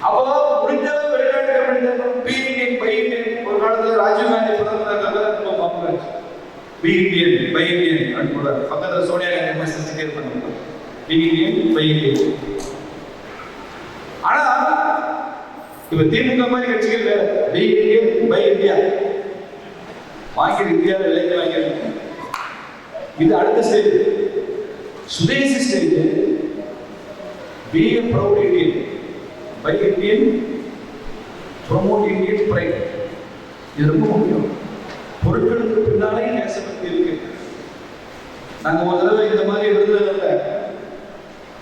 அப்போ முடிஞ்சளவு வெளிநாட்டு கம்பெனி ஒரு காலத்துல ராஜீவ் காந்தி பிரதமர் ரொம்ப popular. Be Indian buy Indian அப்படின்னு பக்கத்தில் சோனியா காந்தி மெசேஜ் கேர் பண்ணுவாங்க. Be Indian buy Indian. ஆனா இப்ப திமுக மாதிரி கட்சிகள் வேற. பி இந்தியன் பை இந்தியா வாங்கி இந்தியாவில் விலைக்கு வாங்கியிருக்காங்க. இது அடுத்த stage. Swadeshi stage. Be a proud Indian buy Indian promote Indian pride. இது ரொம்ப முக்கியம். பொருட்களுக்கு பின்னாலே தேசபக்தி இருக்கு. நாங்க ஒரு தடவை இந்த மாதிரி விருதுல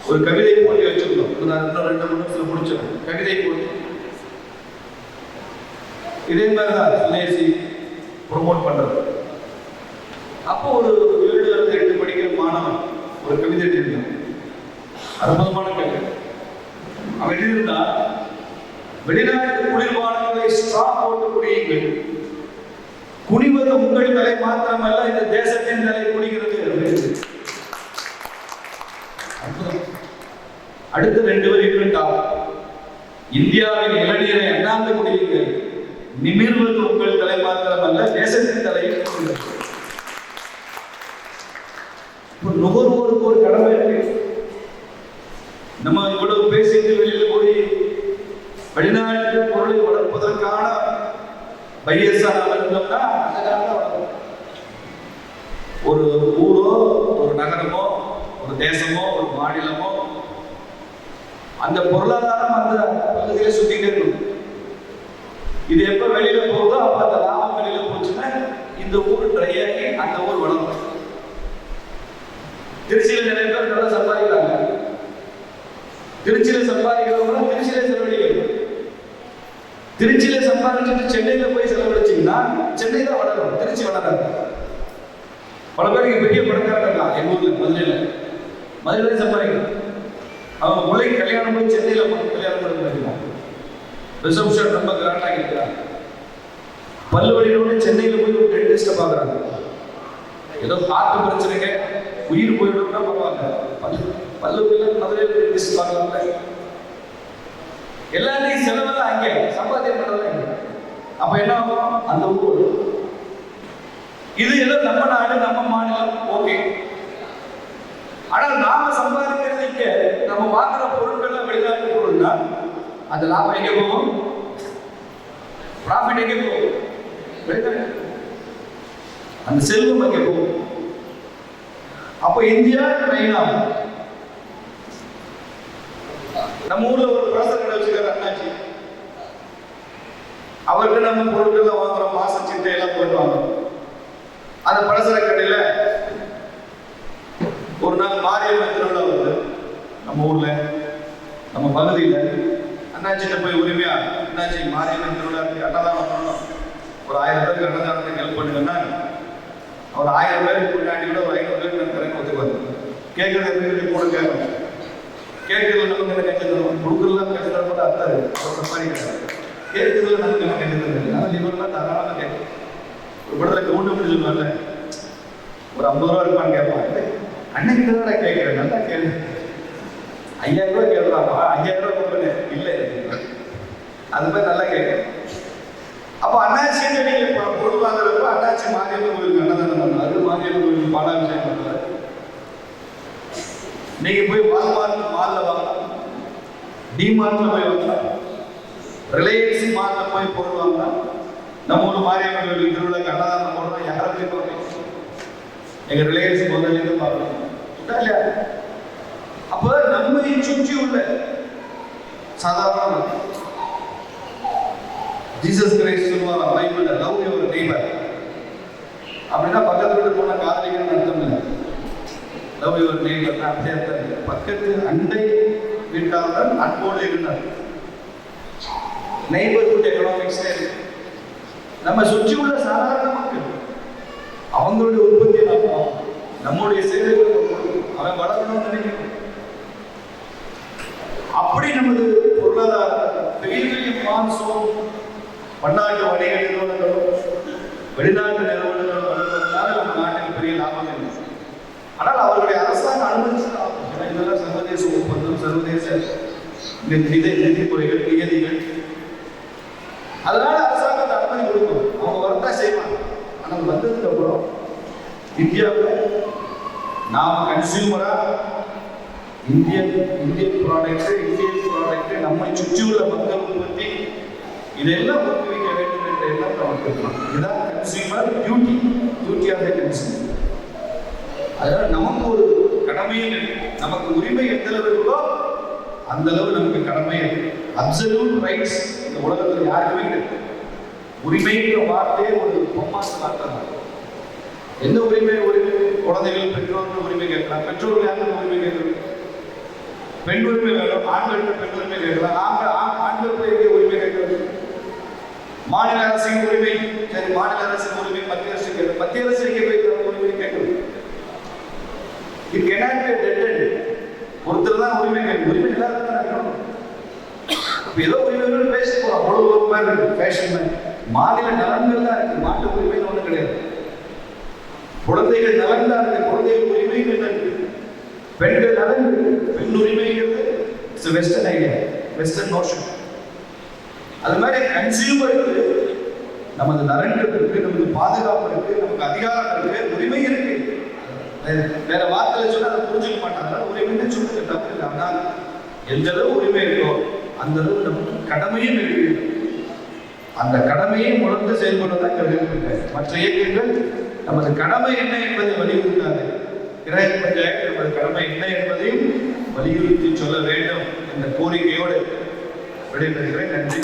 ஒரு கவிதை போட்டி வச்சிருந்தோம். நான் இன்னும் 2 நிமிஷத்துல முடிச்சோம். கவிதை போட்டி இதே மாதிரிதான் சுதேசி ப்ரொமோட் பண்றது. அப்போ ஒரு 7-8 படிக்கிற மாணவன் ஒரு கவிதை எழுதினான். அற்புதமான கவிதை. அவன் எழுதியிருந்தா, வெளிநாட்டு குளிர்பானங்களை ஸ்ட்ரா போட்டு குடியுங்கள், குனிவது உங்கள் தலை மாத்திரமல்ல இந்த தேசத்தின் தலை குடிகிறது. அடுத்த 2 வரிகள் இந்தியாவின் இளநீரை அண்ணாந்து குடியுங்கள், நிமிர்வது உங்கள் தலை மாத்திரமல்ல தேசத்தின் தலை குடிகிறது. நுகர்வோருக்கு ஒரு கடமை இருக்கு. நம்ம இவ்வளவு பேசிட்டு வெளியில போய் வெளிநாட்டு பொருளை வளர்ப்பதற்கான பையஸா இருந்தோம்னா அந்த காலத்துல வளரும். ஒரு ஊரோ ஒரு நகரமோ ஒரு தேசமோ ஒரு மாநிலமோ அந்த பொருளாதாரம் அந்த பகுதியில சுத்திட்டே இருக்கும். இது எப்ப வெளியில போகுதோ அப்ப அந்த லாபம் வெளியில போச்சுன்னா இந்த ஊர் ட்ரை ஆகி அந்த ஊர் வளரும். திருச்சியில நிறைய பேர் நல்லா சம்பாதிக்கிறாங்க. திருச்சியில சம்பாதிக்கிறவங்க திருச்சியில செலவழிக்கிறது. திருச்சியில சம்பாதிச்சுட்டு சென்னையில போய் செலவழிச்சீங்கன்னா சென்னை தான் வளரும், திருச்சி வளராது. பல பேருக்கு பெரிய பணக்காரங்க இருக்கான் எங்க ஊர்ல மதுரையில சம்பாதிக்கிறான். அவங்க முளை கல்யாணம் போய் சென்னையில கல்யாணம் பண்ணிருக்காங்க. ரிசப்ஷன் ரொம்ப கிராண்டா இருக்கிறாங்க. பல்லு வலியோட சென்னையில போய் ஒரு டென்டிஸ்ட பாக்குறாங்க. ஏதோ ஹார்ட் பிரச்சனைங்க உயிர் போயிடும்னா பரவாயில்ல, பல்லு மதுரையில் டென்டிஸ்ட் பார்க்கலாம்ல. எல்லாத்தையும் செலவெல்லாம் அங்கே சம்பாத்தியம் பண்றதுல. அப்ப என்ன ஆகும்? அந்த ஊர் இது ஏதோ நம்ம நாடு நம்ம மாநிலம் ஓகே. ஆனால் நாம சம்பாதிக்கிறது இங்க நம்ம வாங்குற பொருட்கள் வெளிநாட்டு பொருள் தான். அந்த லாபம் எங்க போகும்? ப்ராஃபிட் எங்க போகும்? வெளிநாட்டு. அந்த செல்வம் எங்க போகும்? அப்ப இந்தியா மெயினா நம்ம ஊர்ல ஒரு பிரசர் கடை வச்சுக்கிற அண்ணாச்சி, அவர்கிட்ட நம்ம பொருட்கள் வாங்குறோம், மாச சிட்டை எல்லாம் போட்டு வாங்குறோம். அந்த பலசர கடையில ஒரு நாள் மாரியம்மன் திருவிழா வருது நம்ம ஊர்ல நம்ம பகுதியில. அண்ணாச்சிட்ட போய் உரிமையா, அண்ணாச்சி மாரியம்மன் திருவிழாவுக்கு அன்னதானம் பண்ணணும், ஒரு 1000 பேருக்கு அன்னதானத்துக்கு ஹெல்ப் பண்ணுங்கன்னா ஒரு 1000 பேருக்கு முன்னாடி கூட ஒரு 500 பேருக்கு நான் திறக்க ஒத்துக்குவாரு. கேட்கறது கூட கேட்கணும். கேட்கறதுல நமக்கு என்ன கற்றுக்கணும்? கொடுக்குறதுலாம் கற்றுக்கிற கூட அர்த்தம் ஒரு சம்பாதிக்கிறாரு. கேட்கறதுல நமக்கு என்ன கற்றுக்கிறது? ஆனால் இவரெல்லாம் தாராளமாக கேட்கும். ஒரு படத்தில் கவுண்ட் சொல்லுவாங்கல்ல, ஒரு 50 ரூபா இருப்பான்னு கேட்பான். அன்னைக்கு தான் கேட்கிறேன், நல்லா கேளு. 5000 ரூபா கேட்கலாமா? 5000 ரூபா கொடுப்பேன் இல்லை, அது மாதிரி நல்லா கேட்குறேன். அப்போ அண்ணாச்சி நீங்க பொருள் வாங்குறப்ப அண்ணாச்சி மாரியம்மன் கோயிலுக்கு அன்னதானம் பண்ணாரு, மாரியம்மன் கோயிலுக்கு பாலாபிஷேகம் பண்ணாரு. நீங்க போய் வால்மார்ட் மால்ல வாங்கலாம், டிமார்ட்ல போய் வாங்கலாம், ரிலையன்ஸ் மால்ல போய் பொருள் வாங்கலாம். நம்ம ஊர் மாரியம்மன் கோயிலுக்கு திருவிழாக்கு அன்னதானம் போடுறோம், யாரும் எங்க ரிலையன்ஸ் முதல்ல பார்க்கணும் இல்லையா? அப்ப நம்மை சுற்றி உள்ள சாதாரண ஜீசஸ் கிரைஸ்ட் சொல்லுவாங்க பைபிள்ல, லவ் யுவர் நெய்பர். அப்படின்னா பக்கத்து வீட்டு போன காதலிக்கணும்னு அர்த்தம் இல்லை. லவ் யுவர் நெய்பர் அப்படியே அர்த்தம் இல்லை. பக்கத்து அண்டை வீட்டாளர் அன்போடு இருந்தார். நெய்பர்ஹுட் எக்கனாமிக்ஸ் நம்ம சுற்றி உள்ள சாதாரண மக்கள் அவங்களுடைய உற்பத்தியை நம்முடைய சேவைகள் அவன் வளரணும்னு நினைக்கணும். அப்படி நமது பொருளாதார பெரிய பெரிய மான்சோம் பன்னாட்டு வணிக நிறுவனங்களும் வெளிநாட்டு நிறுவனங்களும் வளர்வதனால நம்ம நாட்டில் பெரிய லாபம் இல்லை. ஆனால் அவர்களுடைய அரசாங்கம் அனுமதிச்சுதான் இதெல்லாம் சர்வதேச ஒப்பந்தம், சர்வதேச நிதிமுறைகள், நியதிகள். அதனால அரசாங்கத்தை அனுமதி கொடுக்கும், அவங்க வரதா செய்வாங்க. ஆனால் வந்ததுக்கு அப்புறம் இந்தியாவில் நாம கன்சியூமரா இந்தியன் ப்ராடக்ட் நம்மை சுற்றியுள்ள மக்கள் உற்பத்தி இதெல்லாம் ஊக்குவிக்க வேண்டும் என்ற எண்ணம் நமக்கு இருக்கலாம். இதுதான் consumer duty of the consumer. அதனால நமக்கு ஒரு கடமையும் இருக்கு. நமக்கு உரிமை எந்த அளவு இருக்கோ அந்த அளவு நமக்கு கடமை இருக்கு. அப்சல்யூட் ரைட்ஸ் இந்த உலகத்தில் யாருக்குமே இருக்கு. உரிமைன்ற வார்த்தையே ஒரு பொம்மாசு வார்த்தை. எந்த உரிமை? குழந்தைகள் பெற்றோர்கள் உரிமை கேட்கலாம். பெற்றோர்கள் யாருக்கு உரிமை கேட்கலாம்? பெண் உரிமை வேணும். ஆண்களுக்கு பெண் உரிமை கேட்கலாம். ஆண்கள் உரிமை கேட்கறது. மாநில அரசின் உரிமை, சரி மாநில அரசின் உரிமை மத்திய அரசு கேட்கறது. மத்திய அரசு எங்கே போய் உரிமை கேட்கறது? இது கெனாட் பி டெட். ஒருத்தர் தான் உரிமை கேட்கணும். உரிமை எல்லாருக்கும் தான் இருக்கணும். ஏதோ உரிமை பேச போறோம். அவ்வளவு மாதிரி ஃபேஷன் மாதிரி மாநில நலன்கள் தான் இருக்கு. மாநில உரிமைன்னு ஒண்ணு கிடையாது. குழந்தைகள் நலன் தான் இருக்கு. குழந்தைகள் உரிமைகள் இருக்கு. பெண்கள் நலன், பெண் உரிமைங்கிறது it's western idea, western notion. அது மாதிரி கன்சியூமருக்கு நமது நலன்கள் இருக்கு, நமக்கு பாதுகாப்பு இருக்கு, நமக்கு அதிகாரம் இருக்கு, உரிமை இருக்கு. வேற வார்த்தையில சொன்னா அதை புரிஞ்சுக்க மாட்டாங்க. உரிமைன்னு சொல்லுங்க, தப்பு இல்லை. ஆனால் எந்த அளவு உரிமை இருக்கோ அந்த அளவு நமக்கு கடமையும் இருக்கு. அந்த கடமையை உணர்ந்து செயல்படுவதான் இருக்கு. மற்ற இயக்கங்கள் நமது கடமை என்ன என்பதை வலியுறுத்தாது. கிராம பஞ்சாயத்து நமது கடமை என்ன என்பதையும் வலியுறுத்தி சொல்ல வேண்டும் என்ற கோரிக்கையோடு விடைபெறுகிறேன். நன்றி.